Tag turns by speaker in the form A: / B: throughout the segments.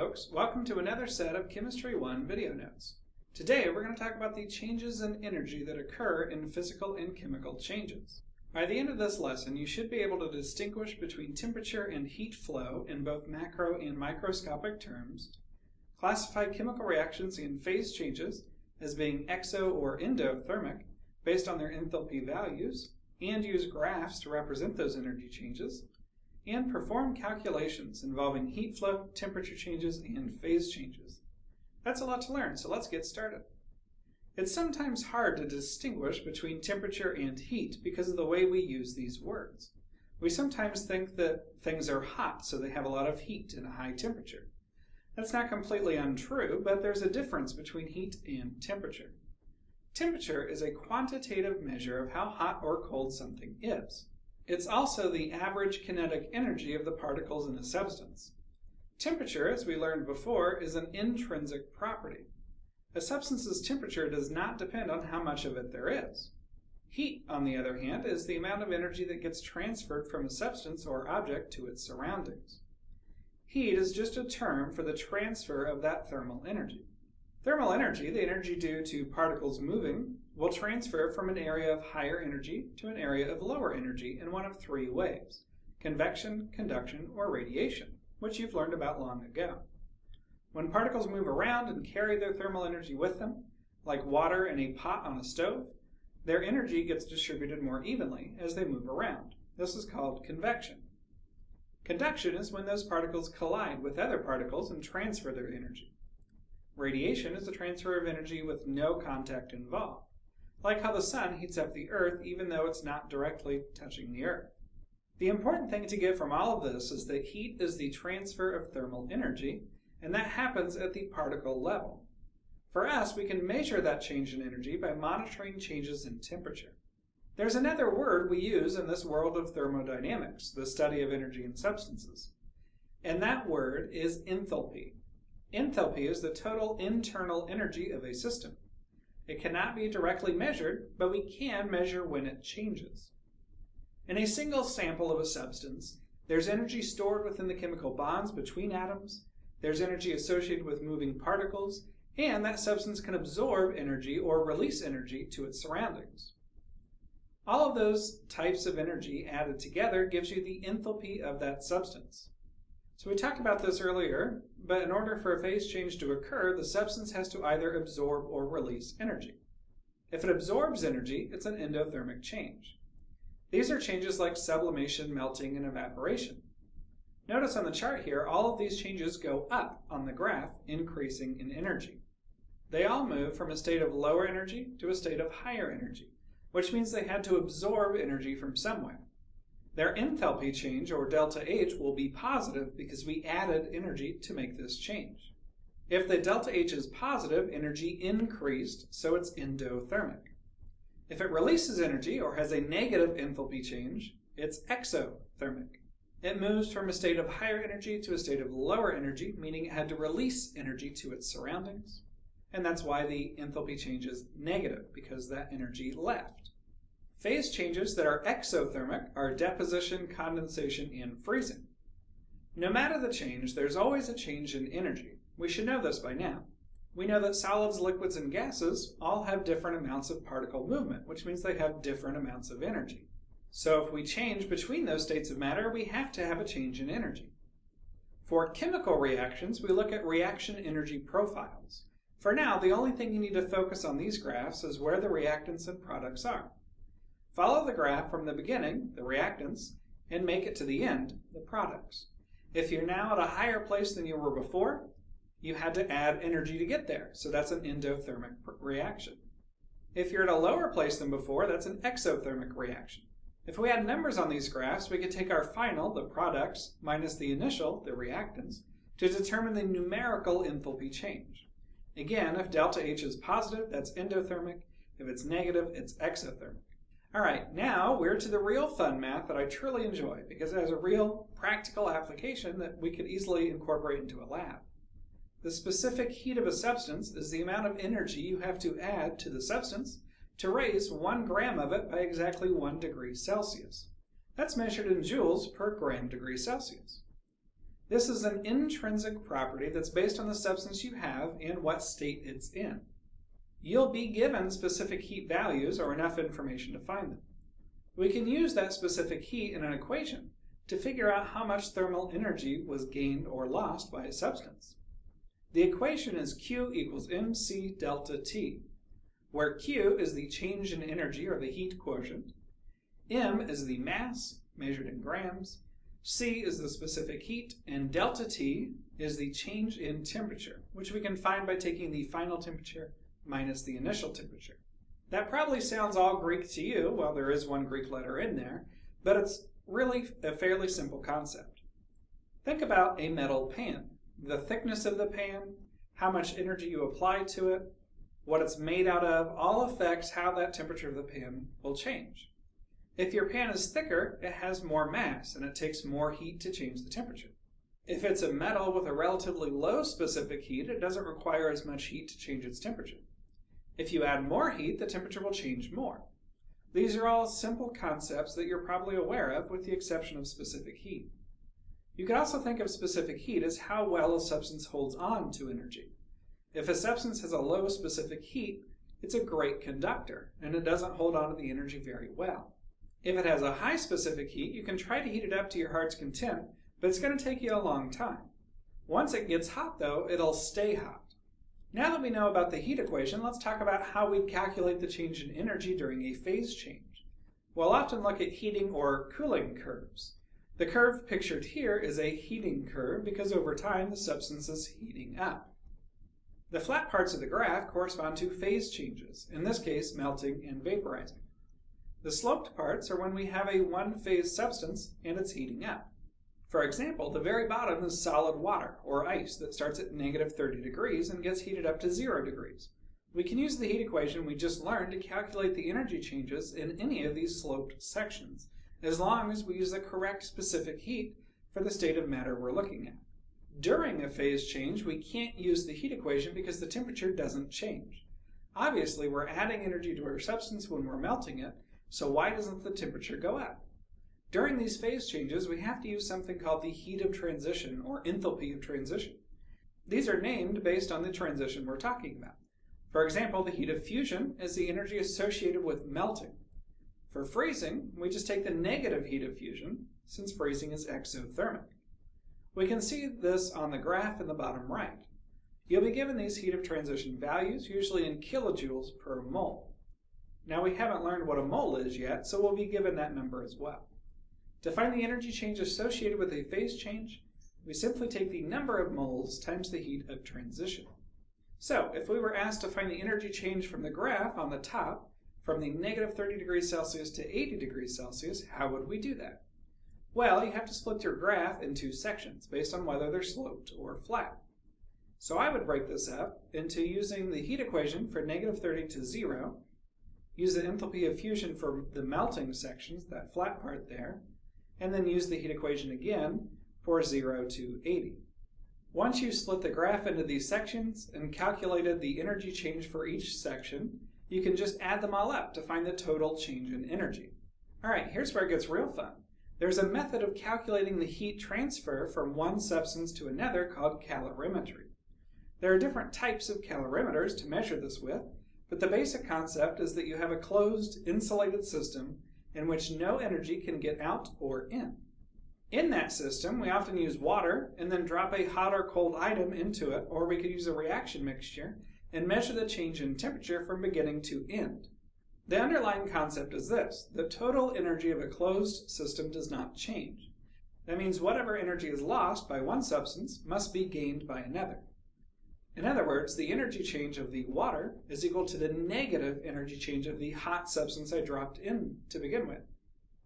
A: folks, welcome to another set of Chemistry 1 video notes. Today we're going to talk about the changes in energy that occur in physical and chemical changes. By the end of this lesson, you should be able to distinguish between temperature and heat flow in both macro and microscopic terms, classify chemical reactions and phase changes as being exo or endothermic based on their enthalpy values, and use graphs to represent those energy changes, and perform calculations involving heat flow, temperature changes, and phase changes. That's a lot to learn, so let's get started. It's sometimes hard to distinguish between temperature and heat because of the way we use these words. We sometimes think that things are hot, so they have a lot of heat and a high temperature. That's not completely untrue, but there's a difference between heat and temperature. Temperature is a quantitative measure of how hot or cold something is. It's also the average kinetic energy of the particles in a substance. Temperature, as we learned before, is an intrinsic property. A substance's temperature does not depend on how much of it there is. Heat, on the other hand, is the amount of energy that gets transferred from a substance or object to its surroundings. Heat is just a term for the transfer of that thermal energy. Thermal energy, the energy due to particles moving, will transfer from an area of higher energy to an area of lower energy in one of three ways: convection, conduction, or radiation, which you've learned about long ago. When particles move around and carry their thermal energy with them, like water in a pot on a stove, their energy gets distributed more evenly as they move around. This is called convection. Conduction is when those particles collide with other particles and transfer their energy. Radiation is the transfer of energy with no contact involved, like how the sun heats up the earth even though it's not directly touching the earth. The important thing to get from all of this is that heat is the transfer of thermal energy, and that happens at the particle level. For us, we can measure that change in energy by monitoring changes in temperature. There's another word we use in this world of thermodynamics, the study of energy in substances, and that word is enthalpy. Enthalpy is the total internal energy of a system. It cannot be directly measured, but we can measure when it changes. In a single sample of a substance, there's energy stored within the chemical bonds between atoms, there's energy associated with moving particles, and that substance can absorb energy or release energy to its surroundings. All of those types of energy added together gives you the enthalpy of that substance. So we talked about this earlier, but in order for a phase change to occur, the substance has to either absorb or release energy. If it absorbs energy, it's an endothermic change. These are changes like sublimation, melting, and evaporation. Notice on the chart here, all of these changes go up on the graph, increasing in energy. They all move from a state of lower energy to a state of higher energy, which means they had to absorb energy from somewhere. Their enthalpy change, or delta H, will be positive because we added energy to make this change. If the delta H is positive, energy increased, so it's endothermic. If it releases energy or has a negative enthalpy change, it's exothermic. It moves from a state of higher energy to a state of lower energy, meaning it had to release energy to its surroundings. And that's why the enthalpy change is negative, because that energy left. Phase changes that are exothermic are deposition, condensation, and freezing. No matter the change, there's always a change in energy. We should know this by now. We know that solids, liquids, and gases all have different amounts of particle movement, which means they have different amounts of energy. So if we change between those states of matter, we have to have a change in energy. For chemical reactions, we look at reaction energy profiles. For now, the only thing you need to focus on these graphs is where the reactants and products are. Follow the graph from the beginning, the reactants, and make it to the end, the products. If you're now at a higher place than you were before, you had to add energy to get there, so that's an endothermic reaction. If you're at a lower place than before, that's an exothermic reaction. If we had numbers on these graphs, we could take our final, the products, minus the initial, the reactants, to determine the numerical enthalpy change. Again, if delta H is positive, that's endothermic. If it's negative, it's exothermic. All right, now we're to the real fun math that I truly enjoy because it has a real practical application that we could easily incorporate into a lab. The specific heat of a substance is the amount of energy you have to add to the substance to raise 1 gram of it by exactly 1 degree Celsius. That's measured in joules per gram degree Celsius. This is an intrinsic property that's based on the substance you have and what state it's in. You'll be given specific heat values or enough information to find them. We can use that specific heat in an equation to figure out how much thermal energy was gained or lost by a substance. The equation is Q equals mc delta T, where Q is the change in energy or the heat quotient, m is the mass measured in grams, C is the specific heat, and delta T is the change in temperature, which we can find by taking the final temperature minus the initial temperature. That probably sounds all Greek to you, well, there is one Greek letter in there, but it's really a fairly simple concept. Think about a metal pan. The thickness of the pan, how much energy you apply to it, what it's made out of, all affects how that temperature of the pan will change. If your pan is thicker, it has more mass and it takes more heat to change the temperature. If it's a metal with a relatively low specific heat, it doesn't require as much heat to change its temperature. If you add more heat, the temperature will change more. These are all simple concepts that you're probably aware of, with the exception of specific heat. You could also think of specific heat as how well a substance holds on to energy. If a substance has a low specific heat, it's a great conductor, and it doesn't hold on to the energy very well. If it has a high specific heat, you can try to heat it up to your heart's content, but it's going to take you a long time. Once it gets hot, though, it'll stay hot. Now that we know about the heat equation, let's talk about how we calculate the change in energy during a phase change. We'll often look at heating or cooling curves. The curve pictured here is a heating curve because over time the substance is heating up. The flat parts of the graph correspond to phase changes, in this case melting and vaporizing. The sloped parts are when we have a one-phase substance and it's heating up. For example, the very bottom is solid water, or ice, that starts at negative 30 degrees and gets heated up to 0 degrees. We can use the heat equation we just learned to calculate the energy changes in any of these sloped sections, as long as we use the correct specific heat for the state of matter we're looking at. During a phase change, we can't use the heat equation because the temperature doesn't change. Obviously, we're adding energy to our substance when we're melting it, so why doesn't the temperature go up? During these phase changes, we have to use something called the heat of transition, or enthalpy of transition. These are named based on the transition we're talking about. For example, the heat of fusion is the energy associated with melting. For freezing, we just take the negative heat of fusion, since freezing is exothermic. We can see this on the graph in the bottom right. You'll be given these heat of transition values, usually in kilojoules per mole. Now we haven't learned what a mole is yet, so we'll be given that number as well. To find the energy change associated with a phase change, we simply take the number of moles times the heat of transition. So, if we were asked to find the energy change from the graph on the top, from the negative 30 degrees Celsius to 80 degrees Celsius, how would we do that? Well, you have to split your graph into sections based on whether they're sloped or flat. So I would break this up into using the heat equation for negative 30 to 0, use the enthalpy of fusion for the melting sections, that flat part there, and then use the heat equation again for 0 to 80. Once you split the graph into these sections and calculated the energy change for each section, you can just add them all up to find the total change in energy. Alright, here's where it gets real fun. There's a method of calculating the heat transfer from one substance to another called calorimetry. There are different types of calorimeters to measure this with, but the basic concept is that you have a closed, insulated system in which no energy can get out or in. In that system, we often use water and then drop a hot or cold item into it, or we could use a reaction mixture and measure the change in temperature from beginning to end. The underlying concept is this: the total energy of a closed system does not change. That means whatever energy is lost by one substance must be gained by another. In other words, the energy change of the water is equal to the negative energy change of the hot substance I dropped in to begin with.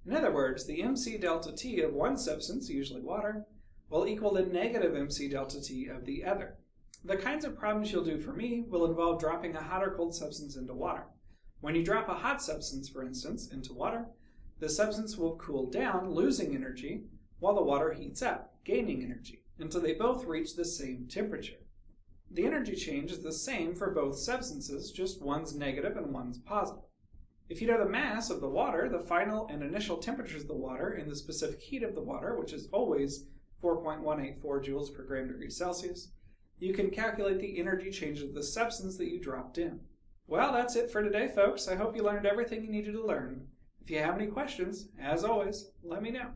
A: In other words, the mc delta T of one substance, usually water, will equal the negative mc delta T of the other. The kinds of problems you'll do for me will involve dropping a hot or cold substance into water. When you drop a hot substance, for instance, into water, the substance will cool down, losing energy, while the water heats up, gaining energy, until they both reach the same temperature. The energy change is the same for both substances, just one's negative and one's positive. If you know the mass of the water, the final and initial temperatures of the water, and the specific heat of the water, which is always 4.184 joules per gram degree Celsius, you can calculate the energy change of the substance that you dropped in. Well, that's it for today, folks. I hope you learned everything you needed to learn. If you have any questions, as always, let me know.